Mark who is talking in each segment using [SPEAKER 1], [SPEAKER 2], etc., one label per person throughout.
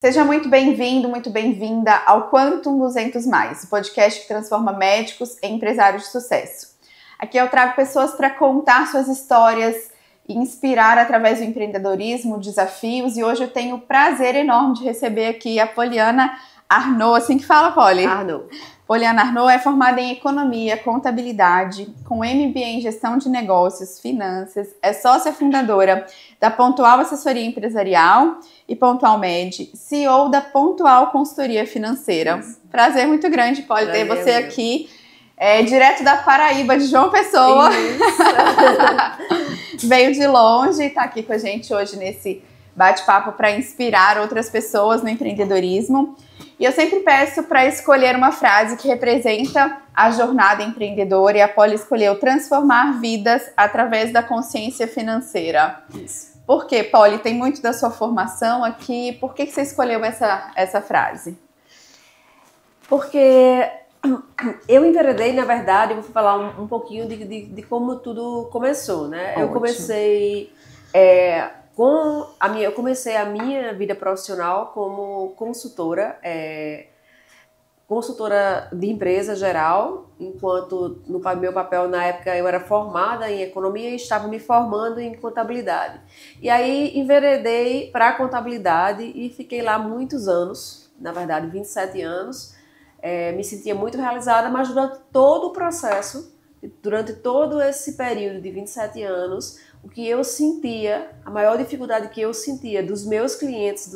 [SPEAKER 1] Seja muito bem-vindo, muito bem-vinda ao Quantum 200+, o podcast que transforma médicos em empresários de sucesso. Aqui eu trago pessoas para contar suas histórias e inspirar através do empreendedorismo, desafios, e hoje eu tenho o prazer enorme de receber aqui a Poliana Arnaud, assim que fala, Poli?
[SPEAKER 2] Arnaud.
[SPEAKER 1] Poliana Arnaud é formada em Economia, Contabilidade, com MBA em Gestão de Negócios, Finanças, é sócia fundadora da Pontual Assessoria Empresarial e Pontual Med, CEO da Pontual Consultoria Financeira. Prazer muito grande, Poli, ter você aqui, direto da Paraíba, de João Pessoa. Veio de longe e está aqui com a gente hoje nesse bate-papo para inspirar outras pessoas no empreendedorismo. E eu sempre peço para escolher uma frase que representa a jornada empreendedora, e a Poli escolheu transformar vidas através da consciência financeira.
[SPEAKER 2] Isso.
[SPEAKER 1] Por quê, Poli? Tem muito da sua formação aqui. Por que você escolheu essa frase?
[SPEAKER 2] Porque eu enveredei, na verdade, eu vou falar um pouquinho de como tudo começou, né?
[SPEAKER 1] Ótimo.
[SPEAKER 2] Eu comecei eu comecei a minha vida profissional como consultora de empresa geral, enquanto no meu papel na época eu era formada em economia e estava me formando em contabilidade. E aí enveredei para a contabilidade e fiquei lá muitos anos, na verdade 27 anos, me sentia muito realizada, mas durante todo o processo, durante todo esse período de 27 anos, o que eu sentia, a maior dificuldade que eu sentia dos meus clientes,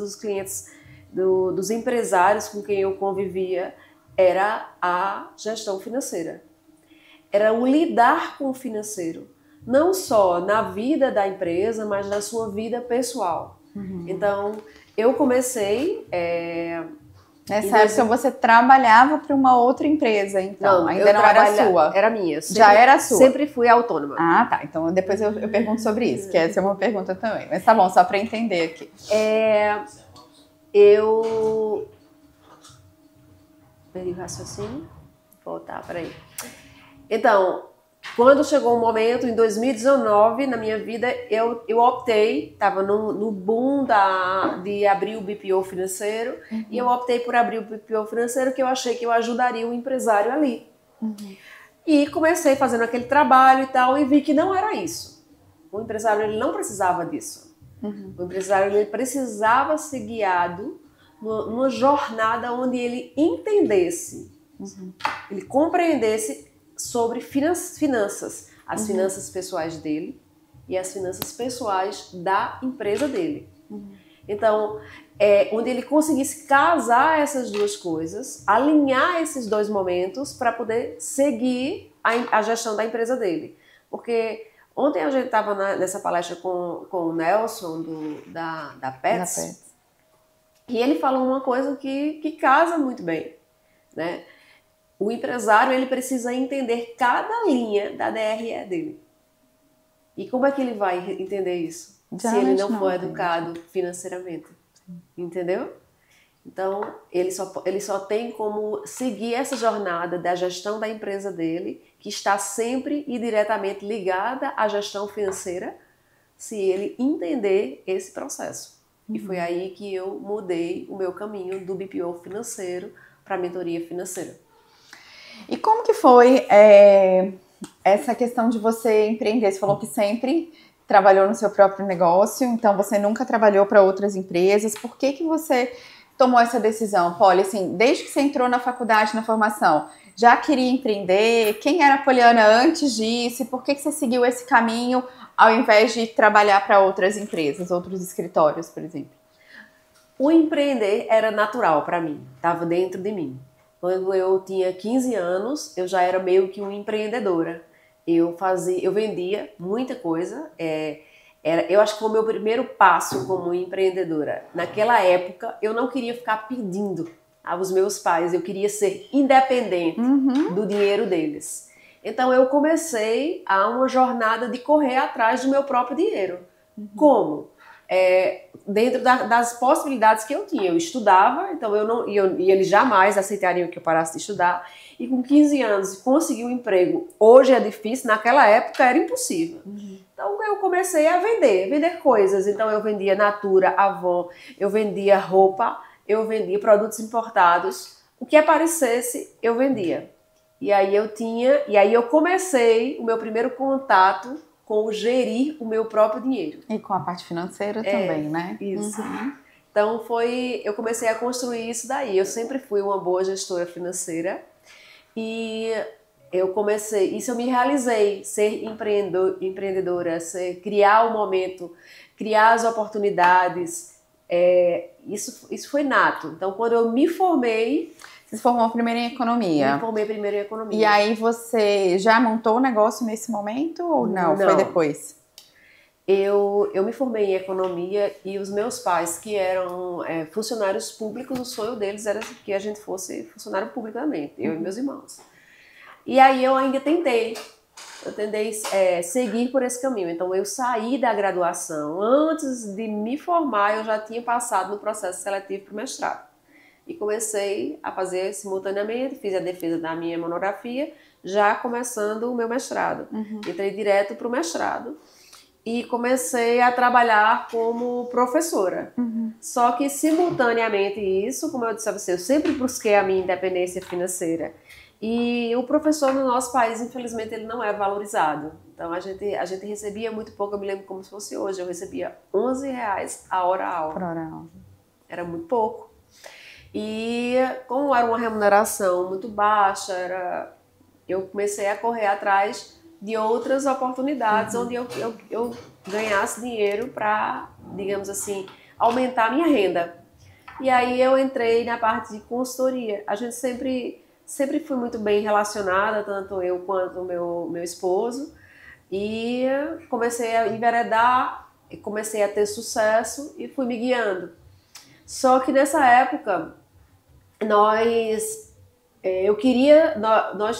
[SPEAKER 2] dos empresários com quem eu convivia, era a gestão financeira. Era o lidar com o financeiro, não só na vida da empresa, mas na sua vida pessoal.
[SPEAKER 1] Uhum.
[SPEAKER 2] Então, eu comecei...
[SPEAKER 1] Nessa época você trabalhava para uma outra empresa, então? Não, ainda não era sua?
[SPEAKER 2] Era minha.
[SPEAKER 1] Já era sua?
[SPEAKER 2] Sempre fui autônoma.
[SPEAKER 1] Ah, tá. Então depois eu pergunto sobre isso, que essa é uma pergunta também. Mas tá bom, só para entender aqui.
[SPEAKER 2] Eu... Perdi o raciocínio. Vou voltar, peraí. Então, quando chegou o momento, em 2019, na minha vida, eu optei, estava no boom de abrir o BPO financeiro, e eu optei por abrir o BPO financeiro, que eu achei que eu ajudaria o empresário ali.
[SPEAKER 1] Uhum.
[SPEAKER 2] E comecei fazendo aquele trabalho e tal, e vi que não era isso. O empresário ele não precisava disso.
[SPEAKER 1] Uhum.
[SPEAKER 2] O empresário ele precisava ser guiado numa jornada onde ele entendesse, ele compreendesse sobre finanças, as finanças pessoais dele e as finanças pessoais da empresa dele. Então, onde ele conseguisse casar essas duas coisas, alinhar esses dois momentos para poder seguir a gestão da empresa dele. Porque ontem a gente estava nessa palestra com o Nelson da Pets, e ele falou uma coisa que casa muito bem, né? O empresário ele precisa entender cada linha da DRE dele. E como é que ele vai entender isso? Se ele não for educado financeiramente. Entendeu? Então, ele só tem como seguir essa jornada da gestão da empresa dele, que está sempre e diretamente ligada à gestão financeira, se ele entender esse processo. E foi aí que eu mudei o meu caminho do BPO financeiro para a mentoria financeira.
[SPEAKER 1] E como que foi essa questão de você empreender? Você falou que sempre trabalhou no seu próprio negócio, então você nunca trabalhou para outras empresas. Por que você tomou essa decisão, Poli? Assim, desde que você entrou na faculdade, na formação, já queria empreender? Quem era a Poliana antes disso? E por que você seguiu esse caminho ao invés de trabalhar para outras empresas, outros escritórios, por exemplo?
[SPEAKER 2] O empreender era natural para mim, estava dentro de mim. Quando eu tinha 15 anos, eu já era meio que uma empreendedora. Eu vendia muita coisa. Eu acho que foi o meu primeiro passo como empreendedora. Naquela época, eu não queria ficar pedindo aos meus pais. Eu queria ser independente do dinheiro deles. Então, eu comecei uma jornada de correr atrás do meu próprio dinheiro. Como? Dentro das possibilidades que eu tinha. Eu estudava, então e eles jamais aceitariam que eu parasse de estudar. E com 15 anos consegui um emprego. Hoje é difícil, naquela época era impossível. Então eu comecei a vender coisas. Então eu vendia Natura, Avon, eu vendia roupa, eu vendia produtos importados. O que aparecesse, eu vendia. E aí eu comecei o meu primeiro contato com o gerir o meu próprio dinheiro.
[SPEAKER 1] E com a parte financeira também, né?
[SPEAKER 2] Isso. Então eu comecei a construir isso daí. Eu sempre fui uma boa gestora financeira e isso eu me realizei, ser empreendedora, criar o momento, criar as oportunidades. Isso foi nato. Então quando eu me formei...
[SPEAKER 1] Você se formou primeiro em economia.
[SPEAKER 2] Me formei primeiro em economia.
[SPEAKER 1] E aí você já montou o negócio nesse momento ou não? Foi depois?
[SPEAKER 2] Eu me formei em economia e os meus pais, que eram funcionários públicos, o sonho deles era que a gente fosse funcionário público também, eu e meus irmãos. E aí eu ainda tentei seguir por esse caminho. Então eu saí da graduação, antes de me formar eu já tinha passado no processo seletivo para o mestrado. E comecei a fazer simultaneamente, fiz a defesa da minha monografia, já começando o meu mestrado. Entrei direto para o mestrado e comecei a trabalhar como professora. Só que simultaneamente isso, como eu disse a você, eu sempre busquei a minha independência financeira. E o professor no nosso país, infelizmente, ele não é valorizado. Então a gente recebia muito pouco, eu me lembro como se fosse hoje, eu recebia R$11 a hora-aula.
[SPEAKER 1] Por hora.
[SPEAKER 2] Era muito pouco. E como era uma remuneração muito baixa, eu comecei a correr atrás de outras oportunidades onde eu ganhasse dinheiro para, digamos assim, aumentar a minha renda. E aí eu entrei na parte de consultoria. A gente sempre fui muito bem relacionada, tanto eu quanto o meu esposo. E comecei a enveredar, comecei a ter sucesso e fui me guiando. Só que nessa época, nós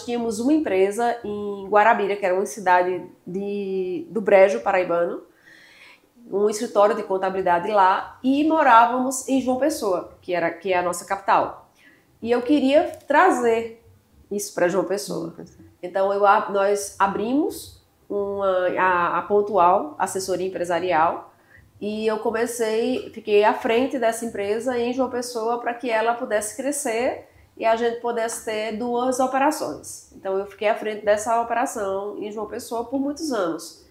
[SPEAKER 2] tínhamos uma empresa em Guarabira, que era uma cidade do Brejo Paraibano, um escritório de contabilidade lá, e morávamos em João Pessoa, que é a nossa capital. E eu queria trazer isso para João Pessoa. Então nós abrimos a Pontual, assessoria empresarial, e eu fiquei à frente dessa empresa em João Pessoa para que ela pudesse crescer e a gente pudesse ter 2 operações. Então eu fiquei à frente dessa operação em João Pessoa por muitos anos.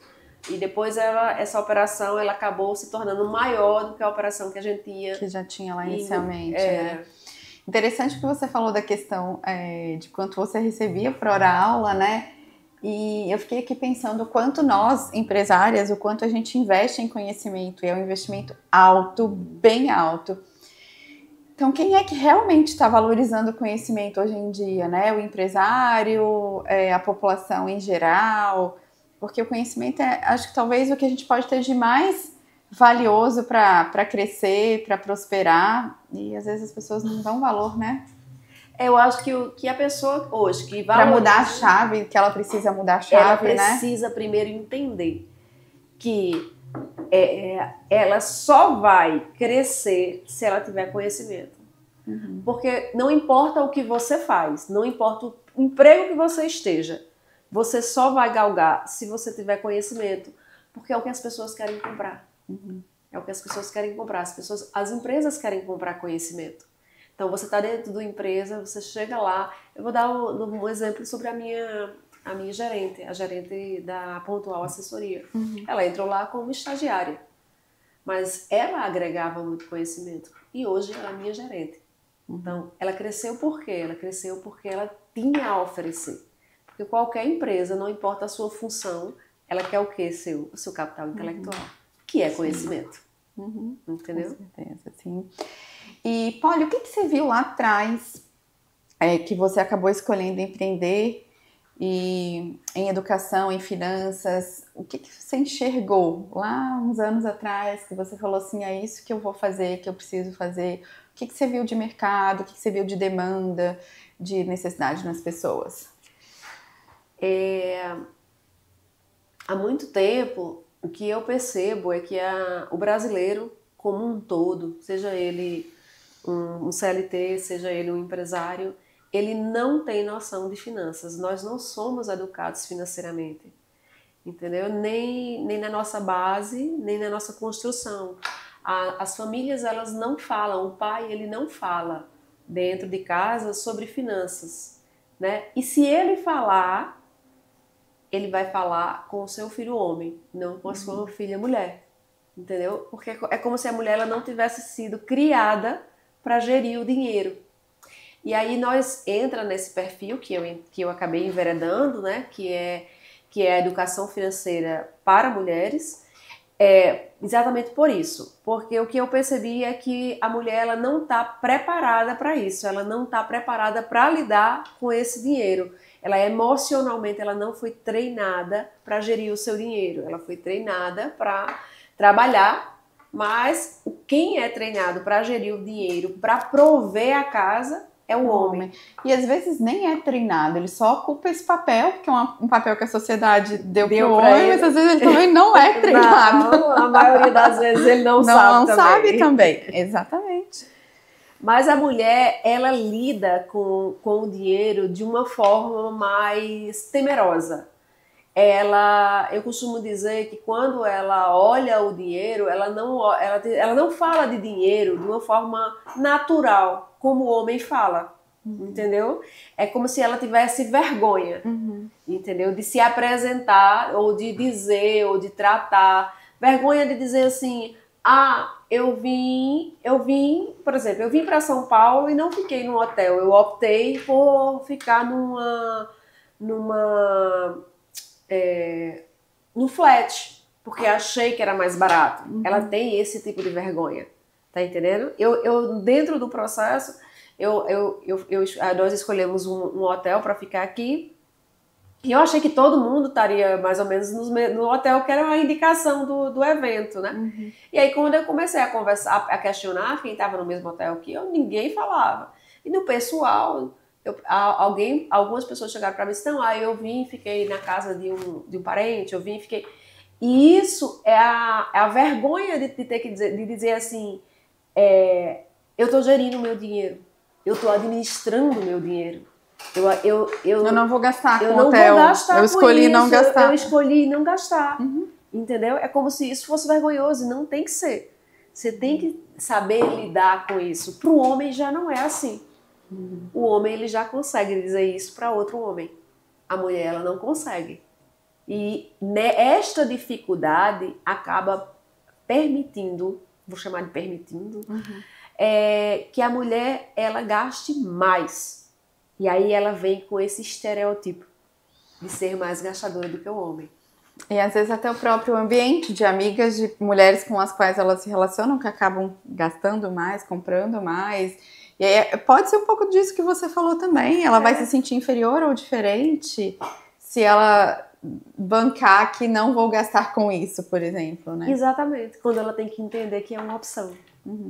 [SPEAKER 2] E depois essa operação ela acabou se tornando maior do que a operação que a gente tinha.
[SPEAKER 1] Que já tinha lá inicialmente, né? Interessante que você falou da questão de quanto você recebia por hora aula, né? E eu fiquei aqui pensando o quanto nós, empresárias, o quanto a gente investe em conhecimento. E é um investimento alto, bem alto. Então, quem é que realmente está valorizando o conhecimento hoje em dia, né? O empresário, a população em geral? Porque o conhecimento acho que talvez o que a gente pode ter de mais valioso para crescer, para prosperar. E às vezes as pessoas não dão valor, né?
[SPEAKER 2] Eu acho que a pessoa hoje que
[SPEAKER 1] para mudar a chave, que ela precisa mudar a chave,
[SPEAKER 2] ela precisa primeiro entender que ela só vai crescer se ela tiver conhecimento. Porque não importa o que você faz, não importa o emprego que você esteja, você só vai galgar se você tiver conhecimento, porque é o que as pessoas querem comprar. É o que as pessoas querem comprar. As empresas querem comprar conhecimento. Então, você está dentro da empresa, você chega lá... Eu vou dar um exemplo sobre a minha gerente, a gerente da Pontual Assessoria. Ela entrou lá como estagiária, mas ela agregava muito conhecimento. E hoje ela é minha gerente. Então, ela cresceu por quê? Ela cresceu porque ela tinha a oferecer. Porque qualquer empresa, não importa a sua função, ela quer o quê? O seu capital intelectual, que é conhecimento. Entendeu?
[SPEAKER 1] Com certeza, sim. E, Polly, o que você viu lá atrás que você acabou escolhendo empreender em educação, em finanças? O que você enxergou lá uns anos atrás que você falou assim, é isso que eu vou fazer, que eu preciso fazer? O que você viu de mercado, o que você viu de demanda, de necessidade nas pessoas?
[SPEAKER 2] Há muito tempo, o que eu percebo é que o brasileiro como um todo, seja ele um CLT, seja ele um empresário, ele não tem noção de finanças. Nós não somos educados financeiramente, entendeu? Nem na nossa base, nem na nossa construção. As famílias, elas não falam, o pai, ele não fala dentro de casa sobre finanças, né? E se ele falar, ele vai falar com o seu filho homem, não com a sua filha mulher, entendeu? Porque é como se a mulher ela não tivesse sido criada para gerir o dinheiro. E aí nós entra nesse perfil que eu acabei enveredando, né? Que é a educação financeira para mulheres. Exatamente por isso, porque o que eu percebi é que a mulher ela não está preparada para isso, ela não está preparada para lidar com esse dinheiro. Ela emocionalmente ela não foi treinada para gerir o seu dinheiro, ela foi treinada para trabalhar, mas quem é treinado para gerir o dinheiro, para prover a casa, é o homem.
[SPEAKER 1] E às vezes nem é treinado, ele só ocupa esse papel, porque é um papel que a sociedade deu para o homem, mas às vezes ele também não é treinado.
[SPEAKER 2] Não, a maioria das vezes ele não sabe também.
[SPEAKER 1] Não sabe também, exatamente.
[SPEAKER 2] Mas a mulher, ela lida com o dinheiro de uma forma mais temerosa. Eu costumo dizer que quando ela olha o dinheiro, ela não fala de dinheiro de uma forma natural, como o homem fala, entendeu? É como se ela tivesse vergonha, entendeu? De se apresentar, ou de dizer, ou de tratar. Vergonha de dizer assim, eu vim, por exemplo, eu vim para São Paulo e não fiquei num hotel, eu optei por ficar no flat, porque achei que era mais barato. Ela tem esse tipo de vergonha, tá entendendo? Eu dentro do processo, nós escolhemos um hotel para ficar aqui, e eu achei que todo mundo estaria mais ou menos no hotel, que era a indicação do evento, né? E aí quando eu comecei a conversar, a questionar quem estava no mesmo hotel que eu, ninguém falava. E no pessoal, algumas pessoas chegaram para mim e disseram, eu vim e fiquei na casa de um parente, eu vim e fiquei... E isso é a vergonha de ter que dizer assim, eu estou gerindo o meu dinheiro, eu estou administrando o meu dinheiro. Eu não vou gastar com hotel, eu escolhi não gastar. Eu escolhi não gastar, entendeu? É como se isso fosse vergonhoso, e não tem que ser. Você tem que saber lidar com isso. Para o homem já não é assim. O homem ele já consegue dizer isso para outro homem. A mulher ela não consegue. E esta dificuldade acaba permitindo, vou chamar de permitindo, que a mulher ela gaste mais. E aí ela vem com esse estereótipo de ser mais gastadora do que o homem.
[SPEAKER 1] E às vezes até o próprio ambiente de amigas, de mulheres com as quais elas se relacionam, que acabam gastando mais, comprando mais. E aí pode ser um pouco disso que você falou também. Ela vai se sentir inferior ou diferente se ela bancar que não vou gastar com isso, por exemplo, né?
[SPEAKER 2] Exatamente. Quando ela tem que entender que é uma opção.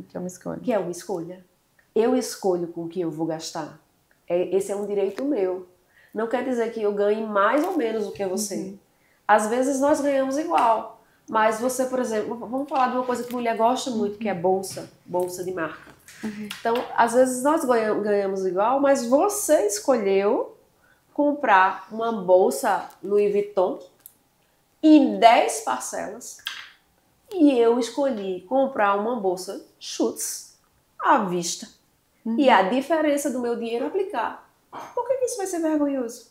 [SPEAKER 1] Que é uma escolha.
[SPEAKER 2] Que é uma escolha. Eu escolho com o que eu vou gastar. Esse é um direito meu. Não quer dizer que eu ganhe mais ou menos do que você. Às vezes nós ganhamos igual. Mas você, por exemplo, vamos falar de uma coisa que a mulher gosta muito, que é bolsa de marca. Então, às vezes nós ganhamos igual, mas você escolheu comprar uma bolsa Louis Vuitton em 10 parcelas e eu escolhi comprar uma bolsa Schutz à vista. E a diferença do meu dinheiro aplicar. Por que isso vai ser vergonhoso?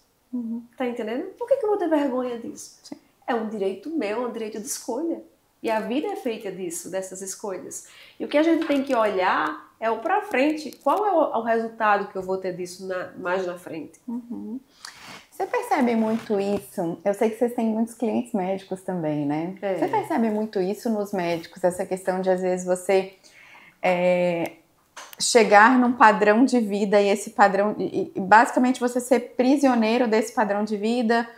[SPEAKER 2] Tá entendendo? Por que eu vou ter vergonha disso? Sim. É um direito meu, é um direito de escolha. E a vida é feita disso, dessas escolhas. E o que a gente tem que olhar é o pra frente. Qual é o resultado que eu vou ter disso mais na frente?
[SPEAKER 1] Você percebe muito isso? Eu sei que vocês têm muitos clientes médicos também, né? Você percebe muito isso nos médicos? Essa questão de, às vezes, você... chegar num padrão de vida e esse padrão, e basicamente você ser prisioneiro desse padrão de vida,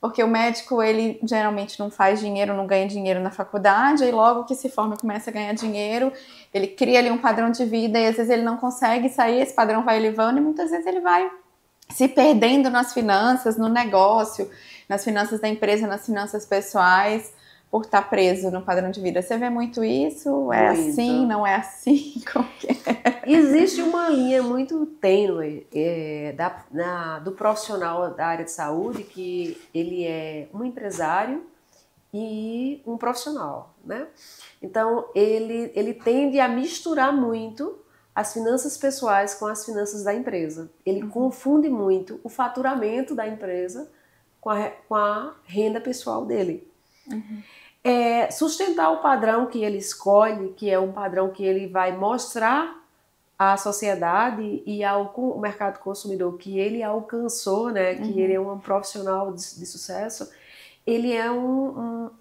[SPEAKER 1] porque o médico, ele geralmente não faz dinheiro, não ganha dinheiro na faculdade, e logo que se forma começa a ganhar dinheiro, ele cria ali um padrão de vida e às vezes ele não consegue sair, esse padrão vai elevando e muitas vezes ele vai se perdendo nas finanças, no negócio, nas finanças da empresa, nas finanças pessoais, por estar preso no padrão de vida. Você vê muito isso? É muito. Assim? Não é assim? Como que é?
[SPEAKER 2] Existe uma linha muito tênue do profissional da área de saúde, que ele é um empresário e um profissional, né? Então, ele tende a misturar muito as finanças pessoais com as finanças da empresa. Ele confunde muito o faturamento da empresa com a renda pessoal dele. Sustentar o padrão que ele escolhe, que é um padrão que ele vai mostrar à sociedade e ao mercado consumidor que ele alcançou, né, que ele é um profissional de sucesso, ele é um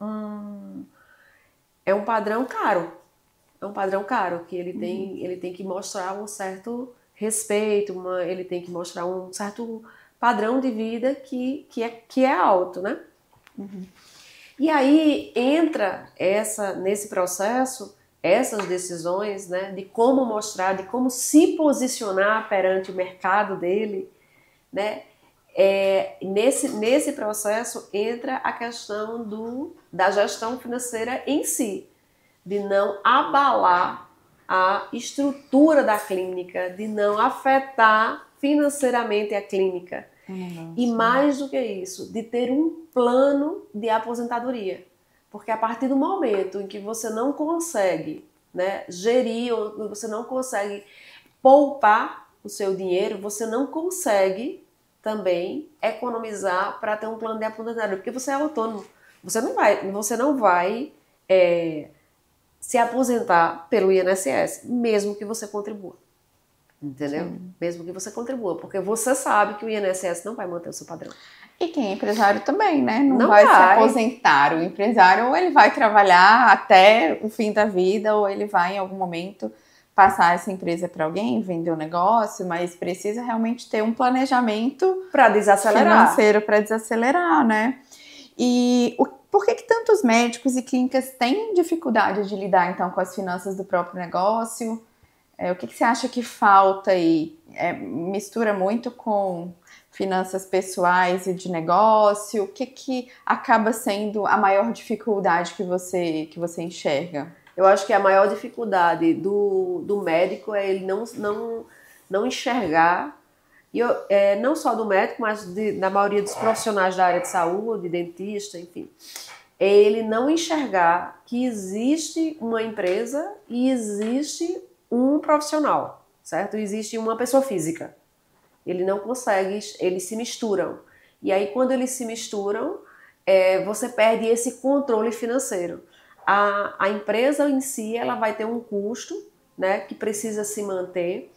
[SPEAKER 2] padrão caro. É um padrão caro que ele tem que mostrar um certo respeito, ele tem que mostrar um certo padrão de vida que é alto, né? E aí entra nesse processo essas decisões, né, de como mostrar, de como se posicionar perante o mercado dele, né? Nesse processo entra a questão da gestão financeira em si, de não abalar a estrutura da clínica, de não afetar financeiramente a clínica. E mais do que isso, de ter um plano de aposentadoria. Porque a partir do momento em que você não consegue, né, gerir, ou você não consegue poupar o seu dinheiro, você não consegue também economizar para ter um plano de aposentadoria, porque você é autônomo. Você não vai se aposentar pelo INSS, mesmo que você contribua. Entendeu? Sim. Mesmo que você contribua, porque você sabe que o INSS não vai manter o seu padrão.
[SPEAKER 1] E quem é empresário também, né? Não vai se aposentar. O empresário, ou ele vai trabalhar até o fim da vida, ou ele vai em algum momento passar essa empresa para alguém, vender o negócio, mas precisa realmente ter um planejamento
[SPEAKER 2] para desacelerar,
[SPEAKER 1] financeiro para desacelerar, né? E por que tantos médicos e clínicas têm dificuldade de lidar, então, com as finanças do próprio negócio? O que você acha que falta aí? Mistura muito com finanças pessoais e de negócio? O que acaba sendo a maior dificuldade que você enxerga?
[SPEAKER 2] Eu acho que a maior dificuldade do médico é ele não enxergar, não só do médico, mas da maioria dos profissionais da área de saúde, dentista, enfim. É ele não enxergar que existe uma empresa e existe um profissional, certo? Existe uma pessoa física. Ele não consegue, eles se misturam. E aí, quando eles se misturam, você perde esse controle financeiro. A empresa em si, ela vai ter um custo, né, que precisa se manter.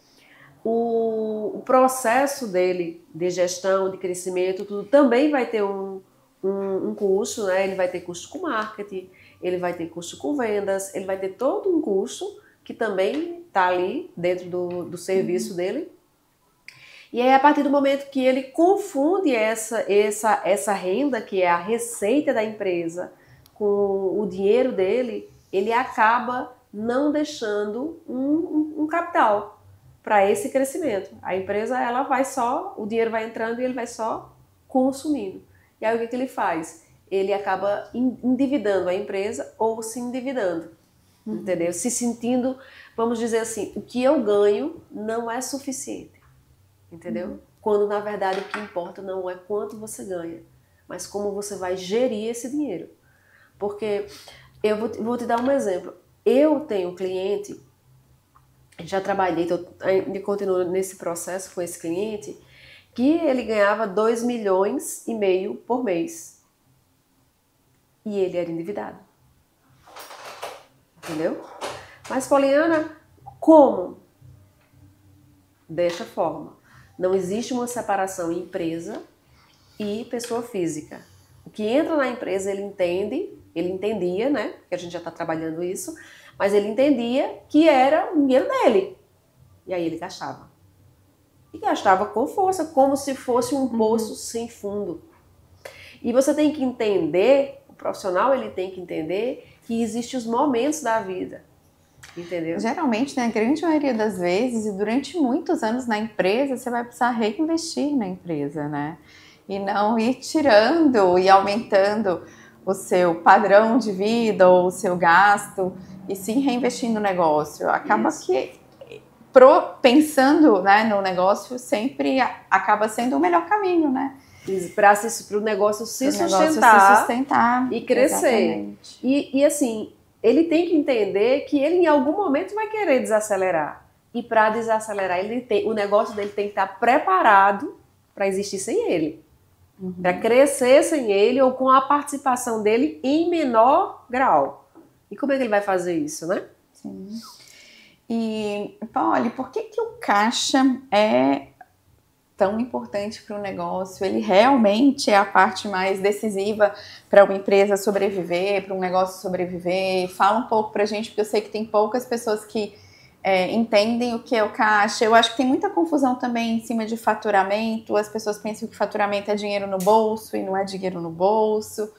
[SPEAKER 2] O processo dele de gestão, de crescimento, tudo também vai ter um custo, né? Ele vai ter custo com marketing, ele vai ter custo com vendas, ele vai ter todo um custo que também está ali dentro do serviço dele. E aí, a partir do momento que ele confunde essa renda, que é a receita da empresa, com o dinheiro dele, ele acaba não deixando um capital para esse crescimento. A empresa, o dinheiro vai entrando e ele vai só consumindo. E aí, o que ele faz? Ele acaba endividando a empresa ou se endividando. Entendeu? Se sentindo, vamos dizer assim, o que eu ganho não é suficiente, entendeu? Quando na verdade o que importa não é quanto você ganha, mas como você vai gerir esse dinheiro. Porque eu vou te dar um exemplo. Eu tenho cliente, já trabalhei, ainda continuo nesse processo com esse cliente, que ele ganhava 2,5 milhões por mês. E ele era endividado. Entendeu? Mas, Poliana, como? Desta forma. Não existe uma separação em empresa e pessoa física. O que entra na empresa, ele entendia, né? Que a gente já está trabalhando isso, mas ele entendia que era o dinheiro dele. E aí ele gastava. E gastava com força, como se fosse um poço sem fundo. E você tem que entender, o profissional ele tem que entender que existem os momentos da vida, entendeu?
[SPEAKER 1] Geralmente, na grande maioria das vezes, e durante muitos anos na empresa, você vai precisar reinvestir na empresa, né? E não ir tirando e aumentando o seu padrão de vida ou o seu gasto, e sim reinvestir no negócio. Acaba que, pensando, né, no negócio, sempre acaba sendo o melhor caminho, né?
[SPEAKER 2] Para o negócio se sustentar
[SPEAKER 1] e
[SPEAKER 2] crescer. E assim, ele tem que entender que ele em algum momento vai querer desacelerar. E para desacelerar, o negócio dele tem que estar preparado para existir sem ele. Para crescer sem ele ou com a participação dele em menor grau. E como é que ele vai fazer isso, né?
[SPEAKER 1] Sim. E, Polly, por que o caixa é tão importante para o negócio? Ele realmente é a parte mais decisiva para uma empresa sobreviver, para um negócio sobreviver? Fala um pouco para a gente, porque eu sei que tem poucas pessoas que entendem o que é o caixa. Eu acho que tem muita confusão também em cima de faturamento. As pessoas pensam que faturamento é dinheiro no bolso e não é dinheiro no bolso.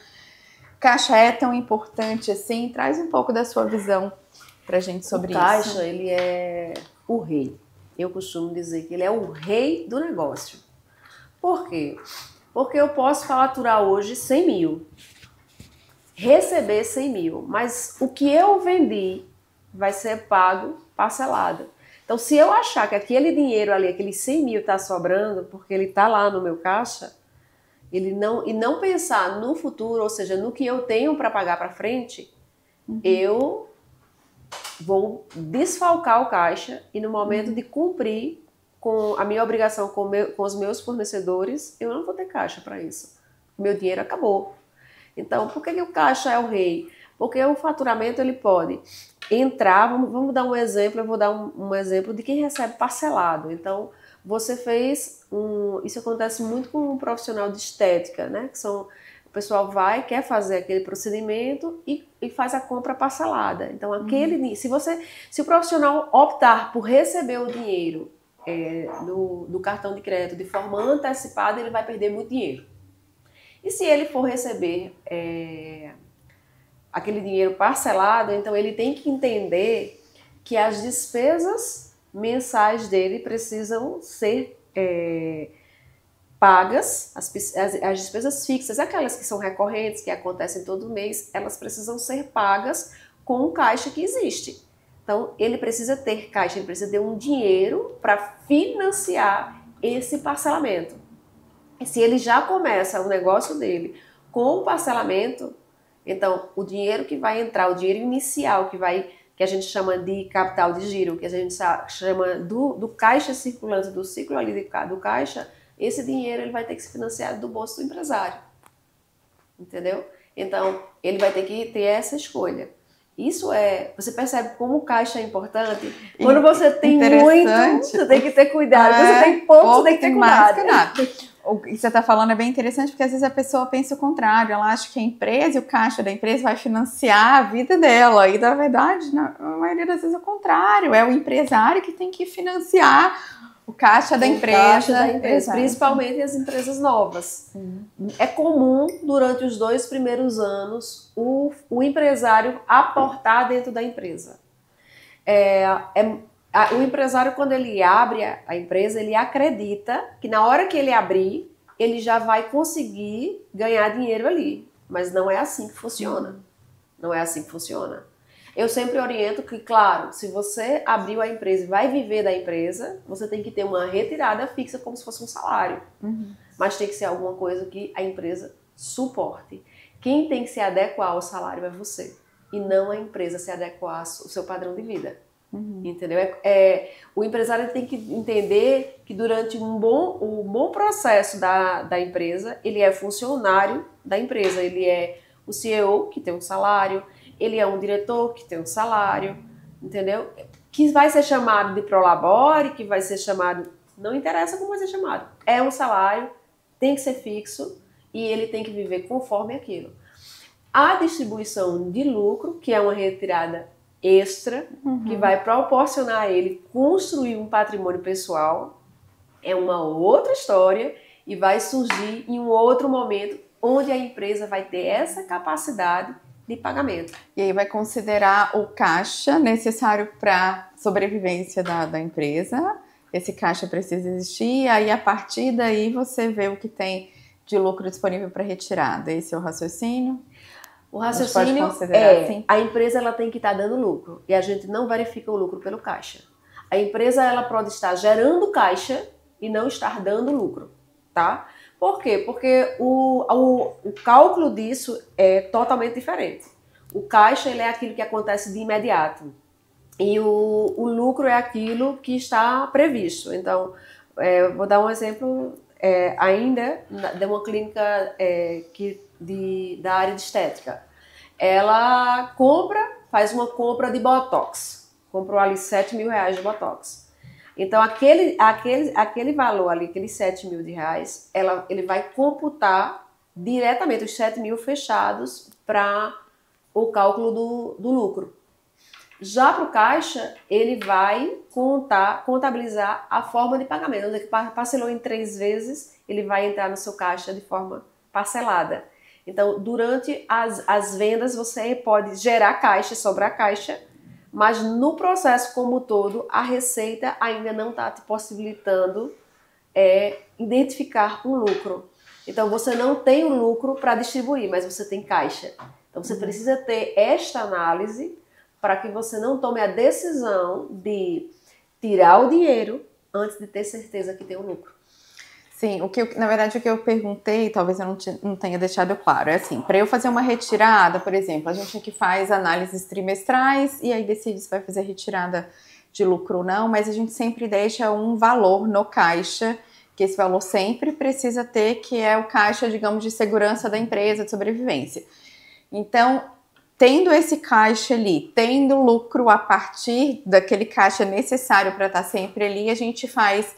[SPEAKER 1] Caixa é tão importante assim? Traz um pouco da sua visão pra gente sobre isso.
[SPEAKER 2] O caixa, ele é o rei. Eu costumo dizer que ele é o rei do negócio. Por quê? Porque eu posso faturar hoje 100 mil, receber 100 mil, mas o que eu vendi vai ser pago parcelado. Então, se eu achar que aquele dinheiro ali, aqueles 100 mil está sobrando, porque ele está lá no meu caixa, e não pensar no futuro, ou seja, no que eu tenho para pagar para frente, eu vou desfalcar o caixa e no momento de cumprir com a minha obrigação com os meus fornecedores, eu não vou ter caixa para isso. Meu dinheiro acabou. Então, por que o caixa é o rei? Porque o faturamento ele pode entrar, vamos dar um exemplo, eu vou dar um exemplo de quem recebe parcelado. Então, você fez isso acontece muito com um profissional de estética, né? O pessoal quer fazer aquele procedimento e faz a compra parcelada. Então, se o profissional optar por receber o dinheiro do cartão de crédito de forma antecipada, ele vai perder muito dinheiro. E se ele for receber aquele dinheiro parcelado, então ele tem que entender que as despesas mensais dele precisam ser pagas, as despesas fixas, aquelas que são recorrentes, que acontecem todo mês, elas precisam ser pagas com o caixa que existe. Então, ele precisa ter caixa, ele precisa ter um dinheiro para financiar esse parcelamento. E se ele já começa o negócio dele com o parcelamento, então o dinheiro que vai entrar, o dinheiro inicial que a gente chama de capital de giro, que a gente chama do caixa circulante, do ciclo ali do caixa, esse dinheiro ele vai ter que se financiar do bolso do empresário. Entendeu? Então, ele vai ter que ter essa escolha. Você percebe como o caixa é importante? Quando você tem muito, você tem que ter cuidado. Quando você tem pouco, você tem que ter cuidado.
[SPEAKER 1] O que você está falando é bem interessante, porque às vezes a pessoa pensa o contrário, ela acha que a empresa e o caixa da empresa vai financiar a vida dela, e na verdade, na maioria das vezes é o contrário, é o empresário que tem que financiar o caixa da empresa.
[SPEAKER 2] Principalmente as empresas novas. É comum, durante os 2 primeiros anos, o empresário aportar dentro da empresa. O empresário, quando ele abre a empresa, ele acredita que na hora que ele abrir, ele já vai conseguir ganhar dinheiro ali. Mas não é assim que funciona. Não é assim que funciona. Eu sempre oriento que, claro, se você abriu a empresa e vai viver da empresa, você tem que ter uma retirada fixa como se fosse um salário. Mas tem que ser alguma coisa que a empresa suporte. Quem tem que se adequar ao salário é você. E não a empresa se adequar ao seu padrão de vida. Entendeu? O empresário tem que entender que durante um bom processo da empresa, ele é funcionário da empresa, ele é o CEO, que tem um salário, ele é um diretor, que tem um salário, entendeu? Que vai ser chamado de prolabore, que vai ser chamado... Não interessa como vai ser chamado. É um salário, tem que ser fixo e ele tem que viver conforme aquilo. A distribuição de lucro, que é uma retirada extra, que vai proporcionar a ele construir um patrimônio pessoal, é uma outra história e vai surgir em um outro momento onde a empresa vai ter essa capacidade de pagamento.
[SPEAKER 1] E aí vai considerar o caixa necessário para sobrevivência da empresa, esse caixa precisa existir, e aí a partir daí você vê o que tem de lucro disponível para retirada. Esse é o raciocínio?
[SPEAKER 2] O raciocínio assim? A empresa ela tem que estar dando lucro e a gente não verifica o lucro pelo caixa. A empresa ela pode estar gerando caixa e não estar dando lucro, tá? Por quê? Porque o cálculo disso é totalmente diferente. O caixa ele é aquilo que acontece de imediato. E o lucro é aquilo que está previsto. Então, vou dar um exemplo ainda de uma clínica da área de estética. Ela faz uma compra de Botox. Comprou ali R$7.000 de Botox. Então, aquele valor ali, aqueles R$7.000, ele vai computar diretamente os 7.000 fechados para o cálculo do lucro. Já para o caixa, ele vai contabilizar a forma de pagamento. Onde ele parcelou em 3 vezes, ele vai entrar no seu caixa de forma parcelada. Então, durante as vendas, você pode gerar caixa, sobrar caixa, mas no processo como um todo, a receita ainda não está te possibilitando identificar um lucro. Então, você não tem o lucro para distribuir, mas você tem caixa. Então, você precisa ter esta análise para que você não tome a decisão de tirar o dinheiro antes de ter certeza que tem um lucro.
[SPEAKER 1] Sim, na verdade o que eu perguntei, talvez eu não tenha deixado claro, é assim, para eu fazer uma retirada, por exemplo, a gente aqui faz análises trimestrais e aí decide se vai fazer retirada de lucro ou não, mas a gente sempre deixa um valor no caixa, que esse valor sempre precisa ter, que é o caixa, digamos, de segurança da empresa, de sobrevivência. Então, tendo esse caixa ali, tendo lucro a partir daquele caixa necessário para estar sempre ali, a gente faz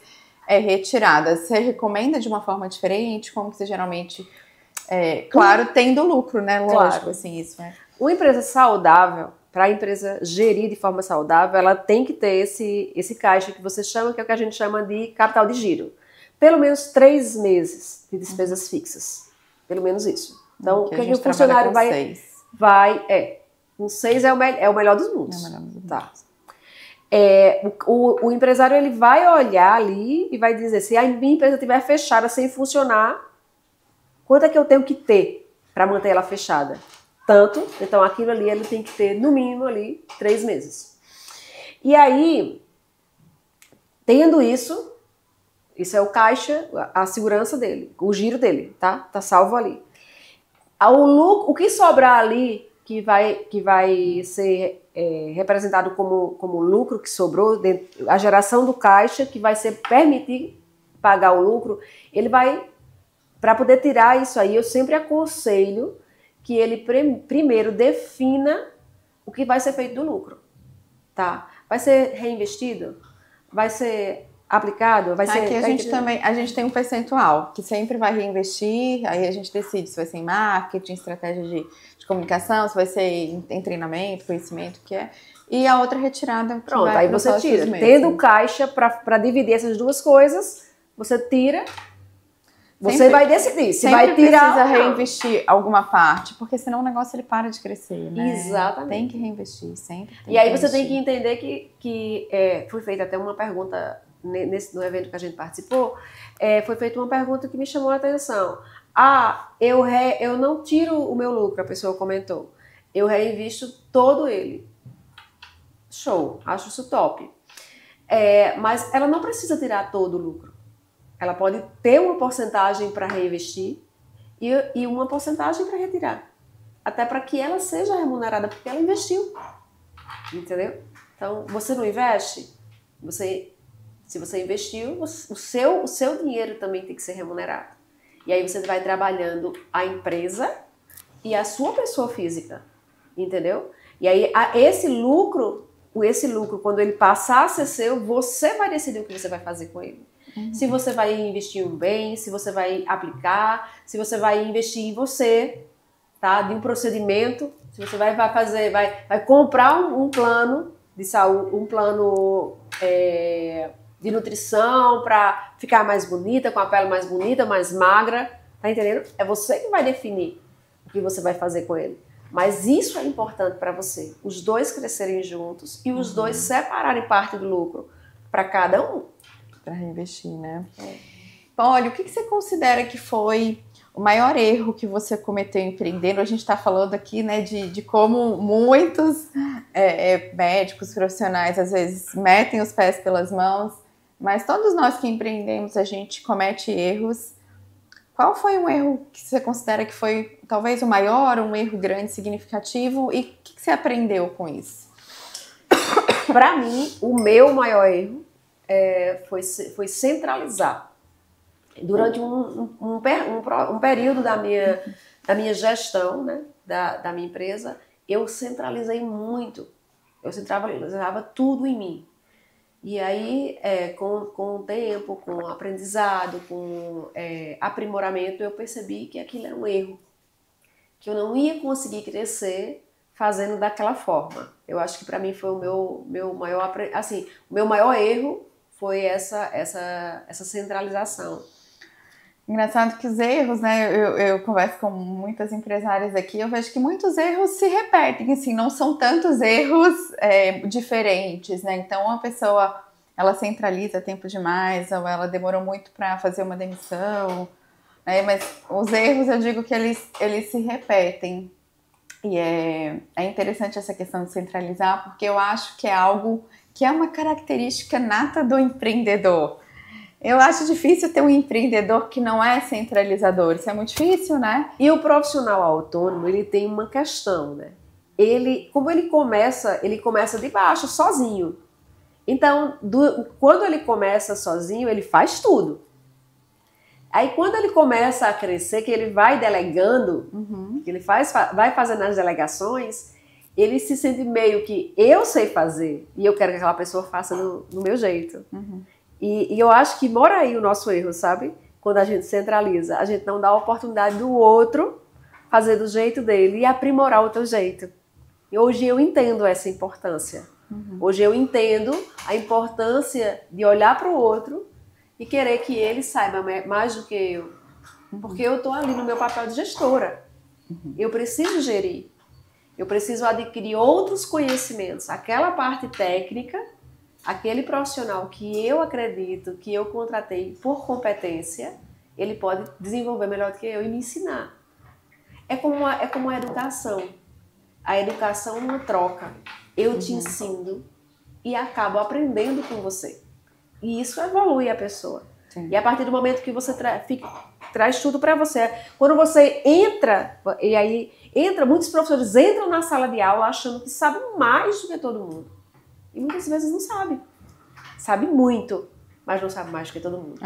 [SPEAKER 1] retiradas. Você recomenda de uma forma diferente? Como que você geralmente... claro, tendo lucro, né? Lógico,
[SPEAKER 2] claro.
[SPEAKER 1] Assim, isso é.
[SPEAKER 2] Uma empresa saudável, para a empresa gerir de forma saudável, ela tem que ter esse caixa que você chama, que é o que a gente chama de capital de giro. Pelo menos 3 meses de despesas fixas. Pelo menos isso. Então, o que o funcionário com 6 é o melhor dos mundos.
[SPEAKER 1] É o melhor dos mundos.
[SPEAKER 2] Tá. O empresário ele vai olhar ali e vai dizer, se a minha empresa estiver fechada sem funcionar, quanto é que eu tenho que ter para manter ela fechada? Tanto, então aquilo ali ele tem que ter no mínimo ali 3 meses. E aí, tendo isso é o caixa, a segurança dele, o giro dele, tá? Tá salvo ali. O que sobrar ali, que vai ser representado como lucro que sobrou, a geração do caixa, que vai permitir pagar o lucro, ele vai, para poder tirar isso aí, eu sempre aconselho que ele primeiro defina o que vai ser feito do lucro, tá? Vai ser reinvestido? Vai ser aplicado?
[SPEAKER 1] Aqui a gente tem um percentual que sempre vai reinvestir, aí a gente decide se vai ser em marketing, estratégia de comunicação, se vai ser em treinamento, conhecimento, que é. E a outra retirada.
[SPEAKER 2] Pronto, aí você tira. Tendo caixa para dividir essas duas coisas, você tira. Você vai decidir se vai tirar.
[SPEAKER 1] Precisa reinvestir alguma parte, porque senão o negócio ele para de crescer, né?
[SPEAKER 2] Exatamente.
[SPEAKER 1] Tem que reinvestir sempre.
[SPEAKER 2] E aí você tem que entender que foi feita até uma pergunta no evento que a gente participou, foi feita uma pergunta que me chamou a atenção. Eu não tiro o meu lucro, a pessoa comentou. Eu reinvisto todo ele. Show, acho isso top. Mas ela não precisa tirar todo o lucro. Ela pode ter uma porcentagem para reinvestir e uma porcentagem para retirar. Até para que ela seja remunerada, porque ela investiu. Entendeu? Então, você não investe, se você investiu, o seu dinheiro também tem que ser remunerado. E aí você vai trabalhando a empresa e a sua pessoa física, entendeu? E aí esse lucro, quando ele passar a ser seu, você vai decidir o que você vai fazer com ele. Uhum. Se você vai investir em um bem, se você vai aplicar, se você vai investir em você, tá? De um procedimento, se você vai comprar um plano de saúde, um plano de nutrição para ficar mais bonita, com a pele mais bonita, mais magra, tá entendendo? É você que vai definir o que você vai fazer com ele. Mas isso é importante para você, os dois crescerem juntos e os dois separarem parte do lucro para cada um.
[SPEAKER 1] Para reinvestir, né? Olha, o que você considera que foi o maior erro que você cometeu empreendendo? A gente está falando aqui, né, de como muitos médicos profissionais às vezes metem os pés pelas mãos, mas todos nós que empreendemos, a gente comete erros. Qual foi um erro que você considera que foi talvez o maior, um erro grande, significativo, e o que você aprendeu com isso?
[SPEAKER 2] Para mim, o meu maior erro foi centralizar. Durante um período da minha gestão, né, da minha empresa, eu centralizei muito. Eu centralizava tudo em mim. E aí, com o tempo, com o aprendizado, com aprimoramento, eu percebi que aquilo era um erro. Que eu não ia conseguir crescer fazendo daquela forma. Eu acho que para mim foi o meu maior, assim, o meu maior erro foi essa centralização.
[SPEAKER 1] Engraçado que os erros, né? Eu converso com muitas empresárias aqui, eu vejo que muitos erros se repetem, assim, não são tantos erros diferentes, né? Então, uma pessoa, ela centraliza tempo demais, ou ela demorou muito para fazer uma demissão, né? Mas os erros, eu digo que eles se repetem. E é interessante essa questão de centralizar, porque eu acho que é algo que é uma característica nata do empreendedor. Eu acho difícil ter um empreendedor que não é centralizador. Isso é muito difícil, né?
[SPEAKER 2] E o profissional autônomo, ele tem uma questão, né? Como ele começa de baixo, sozinho. Então, quando ele começa sozinho, ele faz tudo. Aí, quando ele começa a crescer, que ele vai delegando, que ele vai fazendo as delegações, ele se sente meio que eu sei fazer e eu quero que aquela pessoa faça no meu jeito. E eu acho que mora aí o nosso erro, sabe? Quando a gente centraliza, a gente não dá a oportunidade do outro fazer do jeito dele e aprimorar o teu jeito. E hoje eu entendo essa importância. Hoje eu entendo a importância de olhar para o outro e querer que ele saiba mais do que eu. Porque eu estou ali no meu papel de gestora. Eu preciso gerir. Eu preciso adquirir outros conhecimentos. Aquela parte técnica, aquele profissional que eu acredito, que eu contratei por competência, ele pode desenvolver melhor do que eu e me ensinar. É como a educação. A educação é uma troca. Eu te ensino e acabo aprendendo com você. E isso evolui a pessoa. Sim. E a partir do momento que você traz tudo para você. Quando você entra, e aí muitos professores entram na sala de aula achando que sabem mais do que todo mundo. E muitas vezes não sabe. Sabe muito, mas não sabe mais do que todo mundo.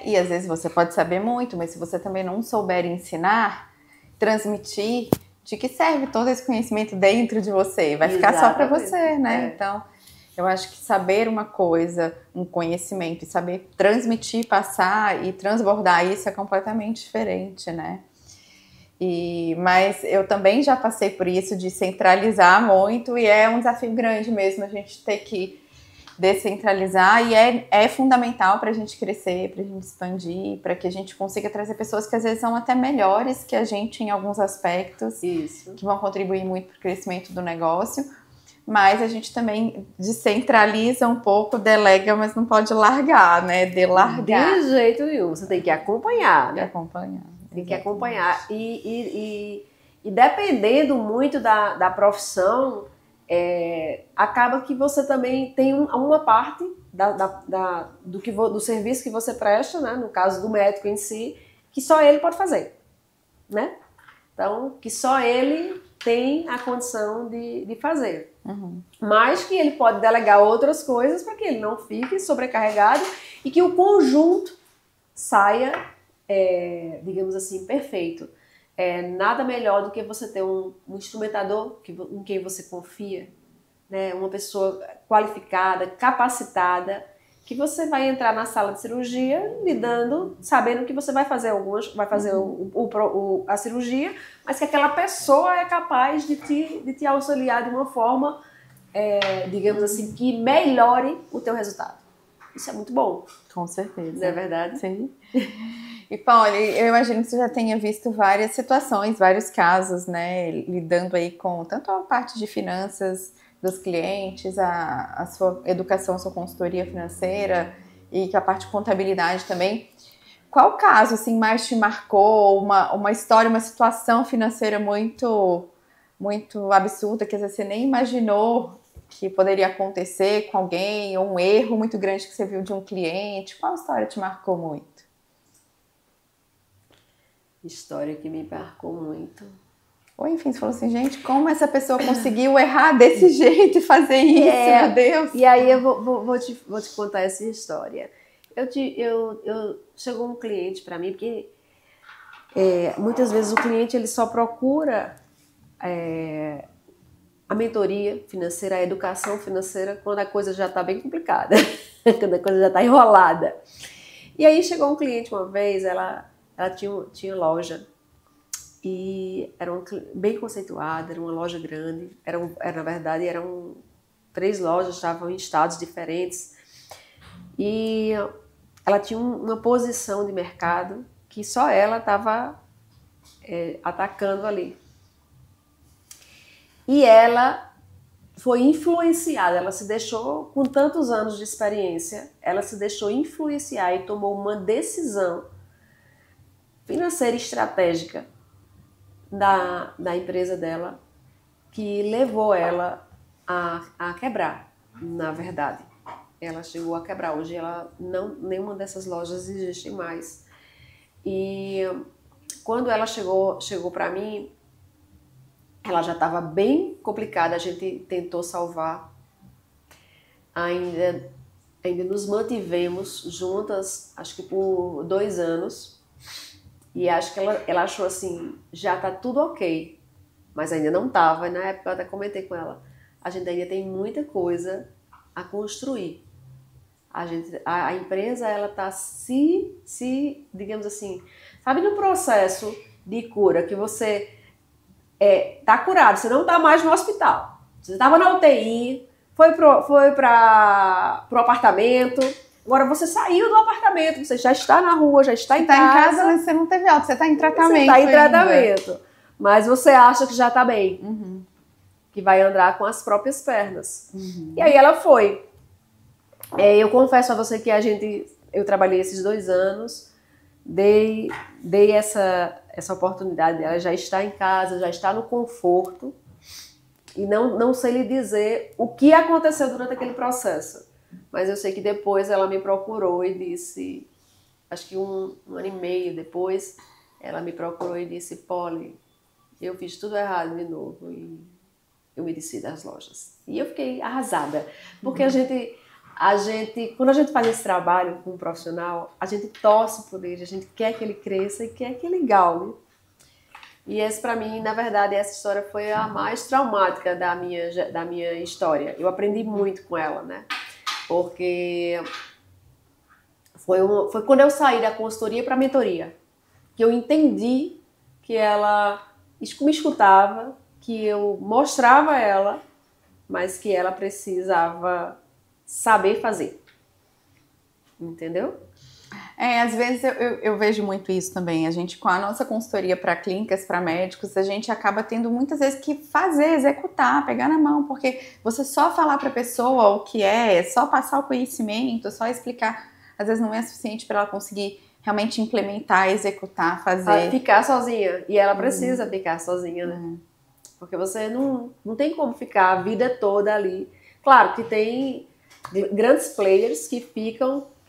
[SPEAKER 1] E às vezes você pode saber muito, mas se você também não souber ensinar, transmitir, de que serve todo esse conhecimento dentro de você? Vai ficar só para você, né? Então, eu acho que saber uma coisa, um conhecimento, e saber transmitir, passar e transbordar isso é completamente diferente, né? Mas eu também já passei por isso de centralizar muito e é um desafio grande mesmo a gente ter que descentralizar e é fundamental para a gente crescer, para a gente expandir, para que a gente consiga trazer pessoas que às vezes são até melhores que a gente em alguns aspectos, que vão contribuir muito para o crescimento do negócio, mas a gente também descentraliza um pouco, delega, mas não pode largar, né? Delargar.
[SPEAKER 2] De jeito nenhum, você tem que acompanhar, né? Tem que acompanhar e dependendo muito da profissão, acaba que você também tem uma parte do serviço que você presta, né? No caso do médico em si, que só ele pode fazer, né? Então, que só ele tem a condição de fazer. Mas que ele pode delegar outras coisas para que ele não fique sobrecarregado e que o conjunto saia, digamos assim, perfeito. Nada melhor do que você ter um instrumentador em quem você confia, né? Uma pessoa qualificada, capacitada, que você vai entrar na sala de cirurgia sabendo que você vai fazer a cirurgia, mas que aquela pessoa é capaz de te auxiliar de uma forma, digamos assim, que melhore o teu resultado. Isso é muito bom.
[SPEAKER 1] Com certeza.
[SPEAKER 2] Não é verdade?
[SPEAKER 1] Sim. E, Paulo, eu imagino que você já tenha visto várias situações, vários casos, né, lidando aí com tanto a parte de finanças dos clientes, a sua educação, a sua consultoria financeira e que a parte de contabilidade também. Qual caso, assim, mais te marcou? Uma história, uma situação financeira muito, muito absurda que às vezes você nem imaginou que poderia acontecer com alguém, ou um erro muito grande que você viu de um cliente? Qual história te marcou muito?
[SPEAKER 2] História que me marcou muito.
[SPEAKER 1] Ou enfim, você falou assim, gente, como essa pessoa conseguiu errar desse jeito e fazer isso, meu Deus.
[SPEAKER 2] E aí eu vou te contar essa história. Chegou um cliente para mim, porque muitas vezes o cliente ele só procura a mentoria financeira, a educação financeira, quando a coisa já está bem complicada, quando a coisa já está enrolada. E aí chegou um cliente uma vez, ela tinha loja, e era bem conceituada, era uma loja grande, na verdade eram 3 lojas, estavam em estados diferentes, e ela tinha uma posição de mercado que só ela estava atacando ali. E ela foi influenciada, ela se deixou, com tantos anos de experiência, ela se deixou influenciar e tomou uma decisão financeira estratégica da empresa dela, que levou ela a quebrar, na verdade. Ela chegou a quebrar. Hoje nenhuma dessas lojas existe mais. E quando ela chegou para mim, ela já estava bem complicada, a gente tentou salvar. Ainda nos mantivemos juntas, acho que por 2 anos. E acho que ela achou assim, já tá tudo ok, mas ainda não tava. E na época eu até comentei com ela, a gente ainda tem muita coisa a construir. A empresa, ela tá digamos assim, sabe, no processo de cura, que você tá curado, você não tá mais no hospital. Você estava na UTI, foi pro apartamento. Agora você saiu do apartamento, você já está na rua, já está em casa.
[SPEAKER 1] Você está em casa, mas você não teve alta, você está em tratamento.
[SPEAKER 2] Você está em tratamento. Mas você acha que já está bem. Que vai andar com as próprias pernas. E aí ela foi. Eu confesso a você que eu trabalhei esses 2 anos, dei essa oportunidade dela, já está em casa, já está no conforto. E não sei lhe dizer o que aconteceu durante aquele processo. Mas eu sei que depois ela me procurou e disse, acho que um ano e meio depois, ela me procurou e disse, Polly, eu fiz tudo errado de novo e eu me desci das lojas. E eu fiquei arrasada, porque quando a gente faz esse trabalho com um profissional, a gente torce por ele, a gente quer que ele cresça e quer que ele galgue. E esse, para mim, na verdade, essa história foi a mais traumática da minha história. Eu aprendi muito com ela, né? Porque foi quando eu saí da consultoria para a mentoria que eu entendi que ela me escutava, que eu mostrava a ela, mas que ela precisava saber fazer. Entendeu?
[SPEAKER 1] Às vezes eu vejo muito isso também. A gente, com a nossa consultoria para clínicas, para médicos, a gente acaba tendo muitas vezes que executar, pegar na mão, porque você só falar para a pessoa o que só passar o conhecimento, só explicar, às vezes não é suficiente para ela conseguir realmente implementar, executar, fazer.
[SPEAKER 2] Ficar sozinha. E ela precisa ficar sozinha, né? Porque você não tem como ficar a vida toda ali. Claro que tem grandes players que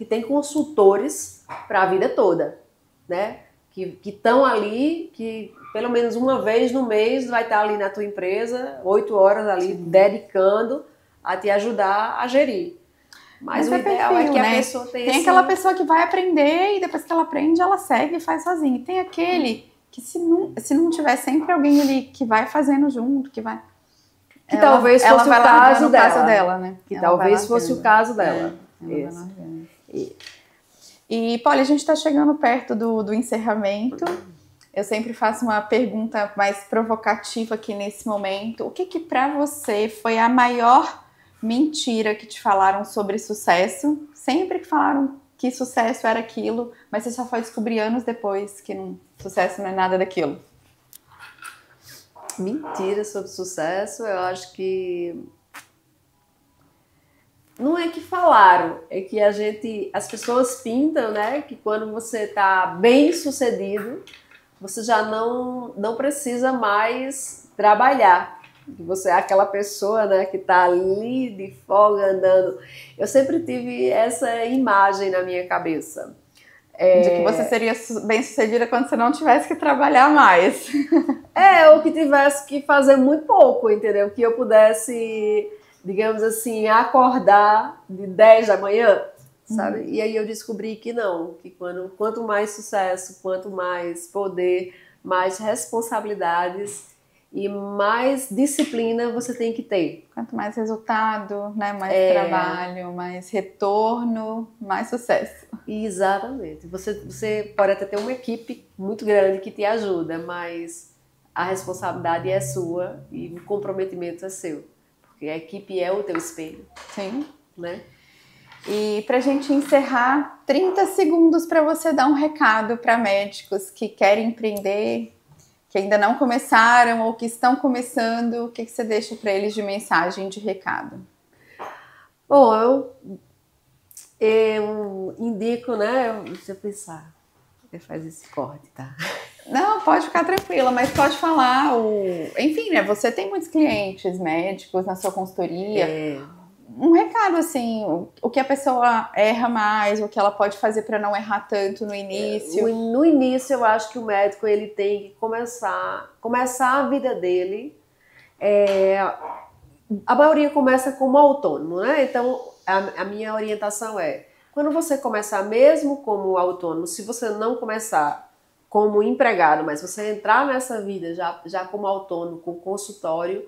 [SPEAKER 2] tem consultores para a vida toda, né? Que estão ali, que pelo menos uma vez no mês vai estar ali na tua empresa, 8 horas ali, dedicando a te ajudar a gerir. Mas o ideal é que a pessoa tenha
[SPEAKER 1] Tem aquela pessoa que vai aprender e depois que ela aprende, ela segue e faz sozinha. E tem aquele que se não tiver sempre alguém ali que vai fazendo junto, que vai...
[SPEAKER 2] Que talvez fosse o caso
[SPEAKER 1] dela, né?
[SPEAKER 2] Que talvez fosse o caso dela.
[SPEAKER 1] E, Polly, a gente está chegando perto do encerramento. Eu sempre faço uma pergunta mais provocativa aqui nesse momento. O que para você foi a maior mentira que te falaram sobre sucesso? Sempre que falaram que sucesso era aquilo, mas você só foi descobrir anos depois que sucesso não é nada daquilo.
[SPEAKER 2] Mentira sobre sucesso, eu acho que... Não é que falaram, é que as pessoas pintam, né, que quando você está bem sucedido, você já não precisa mais trabalhar. Que você é aquela pessoa, né, que está ali de folga andando. Eu sempre tive essa imagem na minha cabeça.
[SPEAKER 1] De que você seria bem-sucedida quando você não tivesse que trabalhar mais.
[SPEAKER 2] Ou que tivesse que fazer muito pouco, entendeu? Que eu pudesse, digamos assim, acordar de 10 da manhã, sabe? E aí eu descobri que não, que quanto mais sucesso, quanto mais poder, mais responsabilidades e mais disciplina você tem que ter.
[SPEAKER 1] Quanto mais resultado, né? Mais trabalho, mais retorno, mais sucesso.
[SPEAKER 2] Exatamente. Você pode até ter uma equipe muito grande que te ajuda, mas a responsabilidade é sua e o comprometimento é seu. Porque a equipe é o teu espelho.
[SPEAKER 1] Sim.
[SPEAKER 2] Né?
[SPEAKER 1] E pra gente encerrar, 30 segundos para você dar um recado para médicos que querem empreender, que ainda não começaram ou que estão começando. O que você deixa para eles de mensagem, de recado?
[SPEAKER 2] Bom, eu indico, né? Deixa eu pensar. Você faz esse corte, tá?
[SPEAKER 1] Não, pode ficar tranquila, mas pode falar. Enfim, né? Você tem muitos clientes médicos na sua consultoria. Um recado, assim, o que a pessoa erra mais, o que ela pode fazer para não errar tanto no início.
[SPEAKER 2] No início, eu acho que o médico ele tem que começar a vida dele. A maioria começa como autônomo, né? Então, a minha orientação é, quando você começar mesmo como autônomo, se você não começar como empregado, mas você entrar nessa vida já como autônomo, com consultório,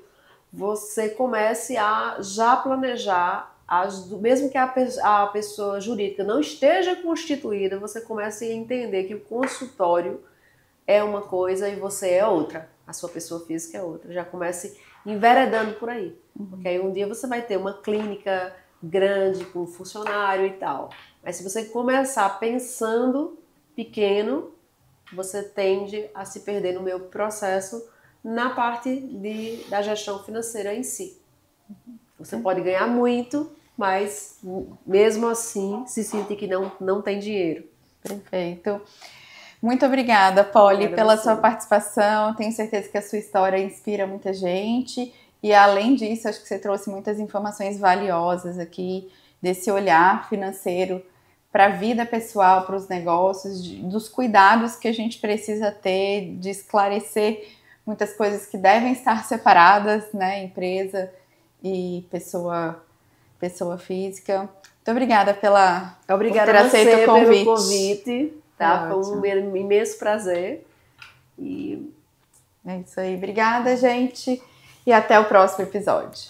[SPEAKER 2] você comece a já planejar, mesmo que a pessoa jurídica não esteja constituída, você comece a entender que o consultório é uma coisa e você é outra, a sua pessoa física é outra. Já comece enveredando por aí, porque aí um dia você vai ter uma clínica grande com funcionário e tal. Mas se você começar pensando pequeno, você tende a se perder no meu processo na parte da gestão financeira em si. Você pode ganhar muito, mas mesmo assim se sente que não tem dinheiro.
[SPEAKER 1] Perfeito. Muito obrigada, Polly, pela sua participação. Tenho certeza que a sua história inspira muita gente. E além disso, acho que você trouxe muitas informações valiosas aqui desse olhar financeiro para a vida pessoal, para os negócios, dos cuidados que a gente precisa ter, de esclarecer muitas coisas que devem estar separadas, né? Empresa e pessoa física. Muito obrigada por ter aceito o convite.
[SPEAKER 2] Pelo convite. Tá? Foi um imenso prazer.
[SPEAKER 1] É isso aí. Obrigada, gente. E até o próximo episódio.